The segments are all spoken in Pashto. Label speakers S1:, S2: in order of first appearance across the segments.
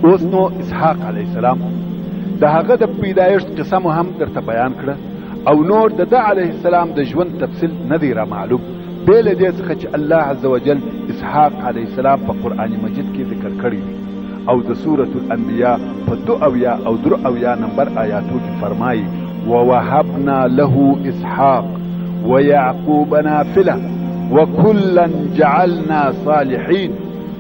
S1: اوس نو اسحاق علیه السلام د هغه د پیدایښت قصه مو هم درته بیان کړه او نور د ده علیه السلام د ژوند تفصیل نه دی را معلوم بې له دې څخه چې الله عز وجل اسحاق علیه السلام په قرآن مجید کې ذکر کړی دی او د سورة الانبیاء په 2 او 3 نمبر آیاتو کې فرمایي ووهبنا له اسحاق ويعقوب نافلة وكلا جعلنا صالحين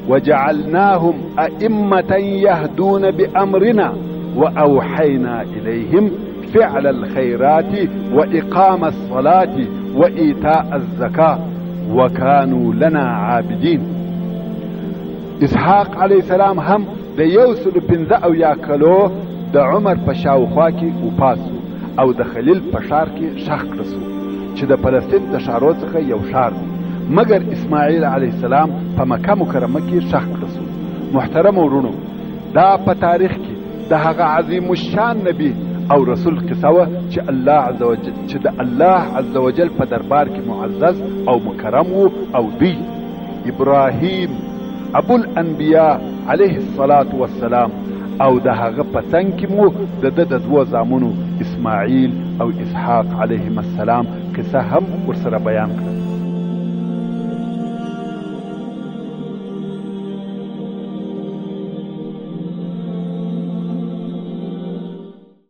S1: وجعلناهم أئمة يهدون بأمرنا وأوحينا إليهم فعل الخيرات وإقام الصلاة وإيتاء الزكاة وكانوا لنا عابدين. اسحاق علیه السلام هم د 115 کلو د عمر په شاوخوا کې وپاسو او د خلیل په ښار کې ښخ کړه سو چې د فلسطین د ښارو څخه یو ښار دی مګر اسماعیل علیه السلام په مکه مکرمه کې ښخ کړه سو. محترم ورونو دا په تاریخ کې د هغه عظیم الشان نبی او رسول قصه وه چې د الله عز وجل په دربار کې معزز او مکرم و او دوی ابراهیم ابو الانبیاء علیه الصلاة والسلام او د هغه په څنګ کې مو د ده د 2 زامنو اسماعیل او اسحاق علیهم السلام قصه هم ورسره بیان کړه.